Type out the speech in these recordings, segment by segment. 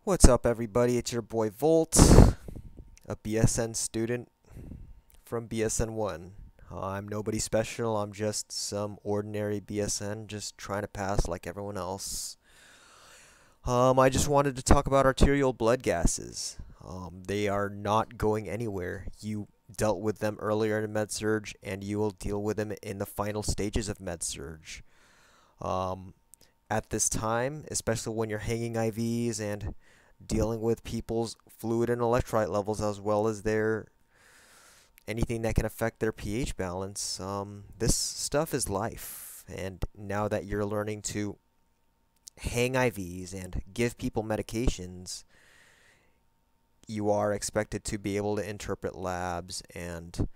What's up, everybody? It's your boy Volt, a BSN student from BSN 1. I'm nobody special, I'm just some ordinary BSN, just trying to pass like everyone else. I just wanted to talk about arterial blood gases. They are not going anywhere. You dealt with them earlier in MedSurg, and you will deal with them in the final stages of MedSurg. At this time, especially when you're hanging IVs and dealing with people's fluid and electrolyte levels as well as their anything that can affect their pH balance. This stuff is life, and now that you're learning to hang IVs and give people medications, you are expected to be able to interpret labs and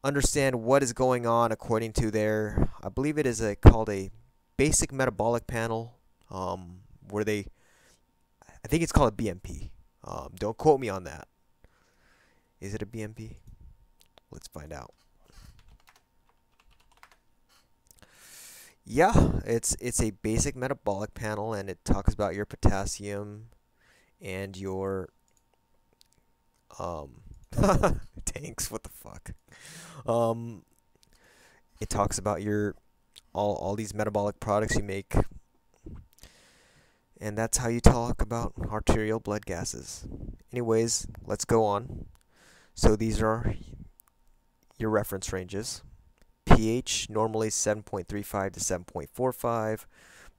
understand what is going on according to their, I believe it is called a basic metabolic panel, where I think it's called a BMP. Don't quote me on that. Is it a BMP? Let's find out. Yeah, it's a basic metabolic panel, and it talks about your potassium and your tanks. What the fuck? It talks about your all these metabolic products you make. And that's how you talk about arterial blood gases. Anyways, let's go on. So these are your reference ranges. pH normally 7.35 to 7.45.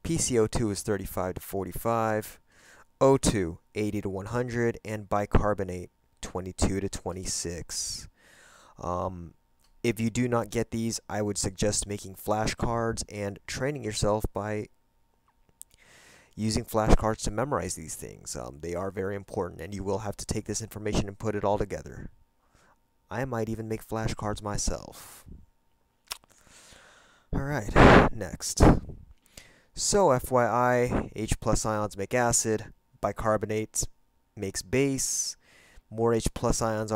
PCO2 is 35 to 45. O2 80 to 100, and bicarbonate 22 to 26. If you do not get these, I would suggest making flashcards and training yourself by using flashcards to memorize these things. They are very important, and you will have to take this information and put it all together. I might even make flashcards myself. Alright, next. So, FYI, H plus ions make acid, bicarbonate makes base, more H plus ions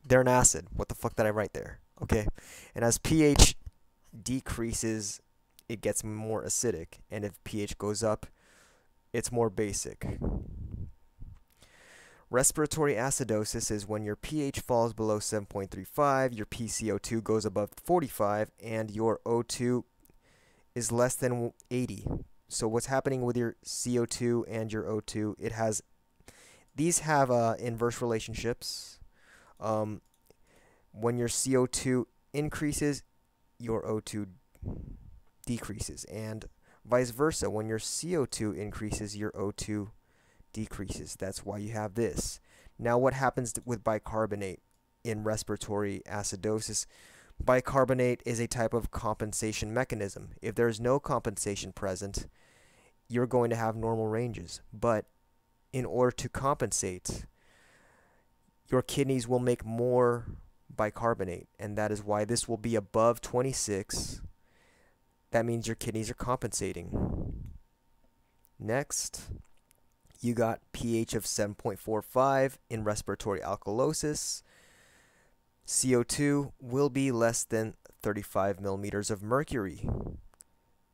they're an acid. What the fuck did I write there? Okay, and as pH decreases, it gets more acidic, and if pH goes up, it's more basic. Respiratory acidosis is when your pH falls below 7.35, your PCO2 goes above 45, and your O2 is less than 80. So what's happening with your CO2 and your O2? These have inverse relationships. When your CO2 increases, your O2 decreases, and vice versa. When your CO2 increases, your O2 decreases. That's why you have this. Now, what happens with bicarbonate in respiratory acidosis? Bicarbonate is a type of compensation mechanism. If there is no compensation present, you're going to have normal ranges. But in order to compensate, your kidneys will make more bicarbonate, and that is why this will be above 26. That means your kidneys are compensating. Next, you got pH of 7.45 in respiratory alkalosis. CO2 will be less than 35 millimeters of mercury,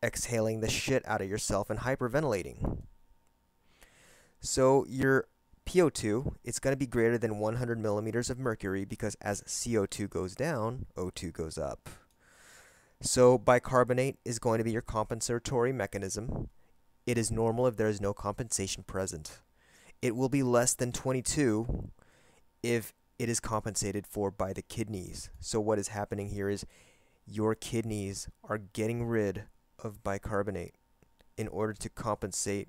exhaling the shit out of yourself and hyperventilating. So your PO2, it's going to be greater than 100 millimeters of mercury, because as CO2 goes down, O2 goes up. So bicarbonate is going to be your compensatory mechanism. It is normal if there is no compensation present. It will be less than 22 if it is compensated for by the kidneys. So what is happening here is your kidneys are getting rid of bicarbonate in order to compensate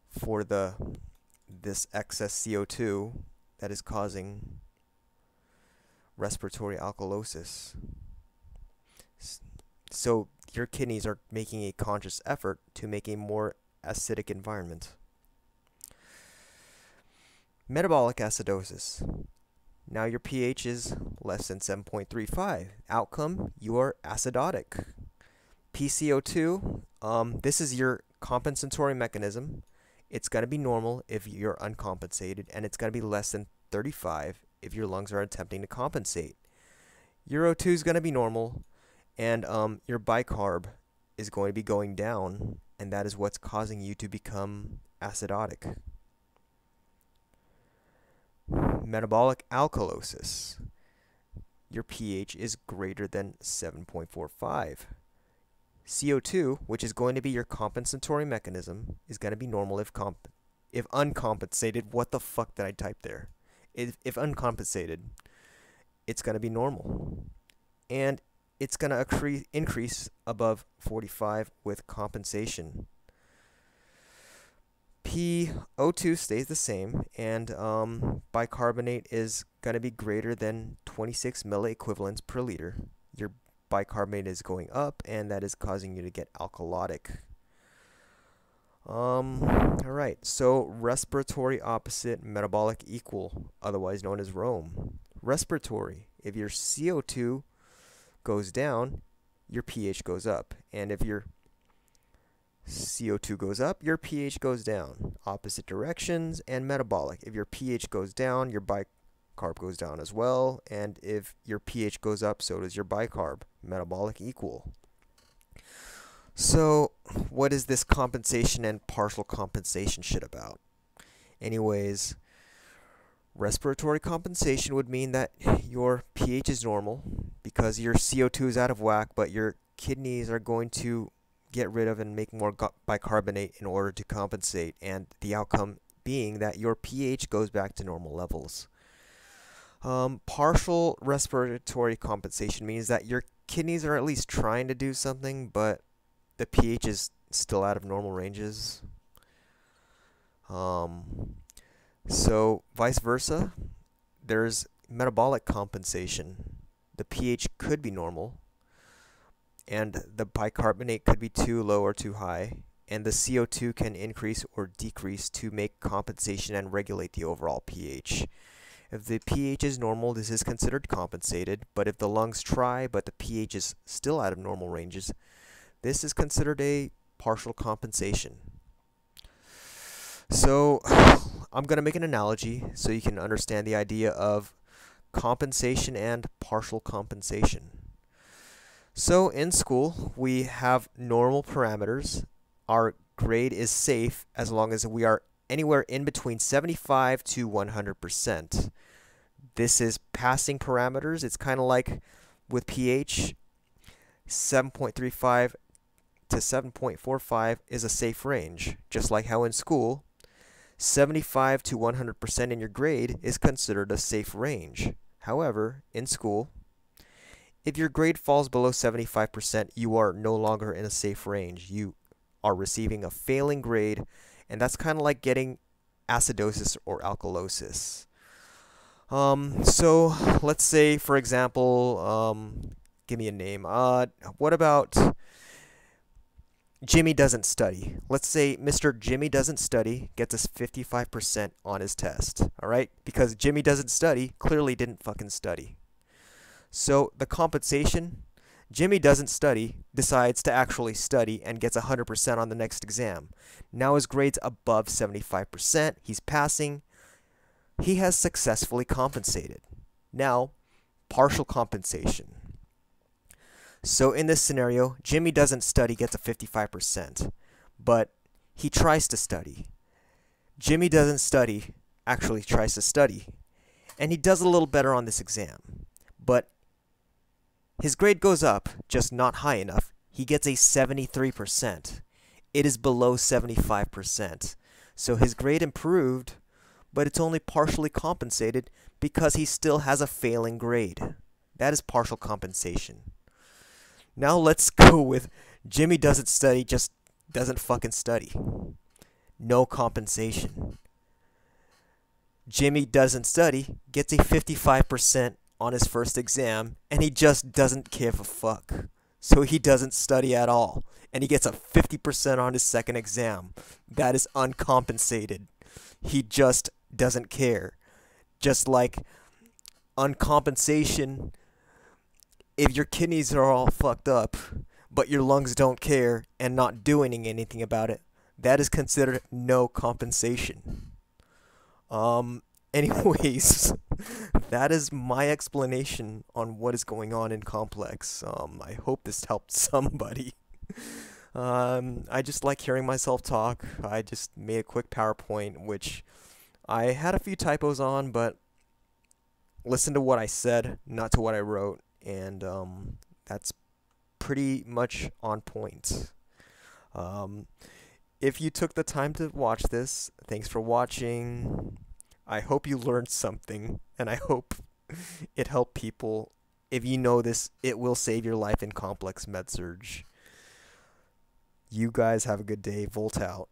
for this excess CO2 that is causing respiratory alkalosis. So your kidneys are making a conscious effort to make a more acidic environment. Metabolic acidosis. Now your pH is less than 7.35. Outcome, you are acidotic. PCO2, this is your compensatory mechanism. It's going to be normal if you're uncompensated, and it's going to be less than 35 if your lungs are attempting to compensate. Your O2 is going to be normal, and your bicarb is going to be going down and that is what's causing you to become acidotic. Metabolic alkalosis. Your pH is greater than 7.45. CO2, which is going to be your compensatory mechanism, is going to be normal if uncompensated. What the fuck did I type there? If uncompensated, it's going to be normal. And it's going to increase above 45 with compensation. PO2 stays the same, and bicarbonate is going to be greater than 26 milliequivalents per liter. Your bicarbonate is going up, and that is causing you to get alkalotic. Alright, so respiratory opposite, metabolic equal, otherwise known as Rome. Respiratory, if your CO2 goes down, your pH goes up, and if your CO2 goes up, your pH goes down. Opposite directions. And metabolic, if your pH goes down, your bicarb goes down as well, and if your pH goes up, so does your bicarb. Metabolic equal. So what is this compensation and partial compensation shit about? Anyways, respiratory compensation would mean that your pH is normal because your CO2 is out of whack, but your kidneys are going to get rid of and make more bicarbonate in order to compensate, and the outcome being that your pH goes back to normal levels. Partial respiratory compensation means that your kidneys are at least trying to do something, but the pH is still out of normal ranges. So vice versa, there's metabolic compensation. The pH could be normal, and the bicarbonate could be too low or too high, and the CO2 can increase or decrease to make compensation and regulate the overall pH. If the pH is normal, this is considered compensated, but if the lungs try but the pH is still out of normal ranges, this is considered a partial compensation. So I'm going to make an analogy so you can understand the idea of compensation and partial compensation. So in school, we have normal parameters. Our grade is safe as long as we are anywhere in between 75 to 100%. This is passing parameters. It's kind of like with pH, 7.35 to 7.45 is a safe range. Just like how in school, 75 to 100% in your grade is considered a safe range. However, in school, if your grade falls below 75%, you are no longer in a safe range. You are receiving a failing grade, and that's kind of like getting acidosis or alkalosis. So let's say, for example, give me a name. What about Jimmy doesn't study? Let's say Mr. Jimmy doesn't study gets a 55% on his test, all right? Because Jimmy doesn't study clearly didn't fucking study. So the compensation, Jimmy doesn't study, decides to actually study, and gets 100% on the next exam. Now his grade's above 75%. He's passing. He has successfully compensated. Now, partial compensation. So in this scenario, Jimmy doesn't study, gets a 55%, but he tries to study. Jimmy doesn't study, actually tries to study, and he does a little better on this exam, but his grade goes up, just not high enough. He gets a 73%. It is below 75%. So his grade improved, but it's only partially compensated because he still has a failing grade. That is partial compensation. Now let's go with Jimmy doesn't study, just doesn't fucking study. No compensation. Jimmy doesn't study, gets a 55% on his first exam, and he just doesn't give a fuck. So he doesn't study at all, and he gets a 50% on his second exam. That is uncompensated. He just doesn't care. Just like uncompensation, if your kidneys are all fucked up, but your lungs don't care and not doing anything about it, that is considered no compensation. Anyways, that is my explanation on what is going on in Complex. I hope this helped somebody. I just like hearing myself talk. I just made a quick PowerPoint, which I had a few typos on, but listen to what I said, not to what I wrote, and that's pretty much on point. Um, if you took the time to watch this, thanks for watching. I hope you learned something, and I hope it helped people. If you know this, it will save your life in Complex Medsurg. You guys have a good day. Volt out.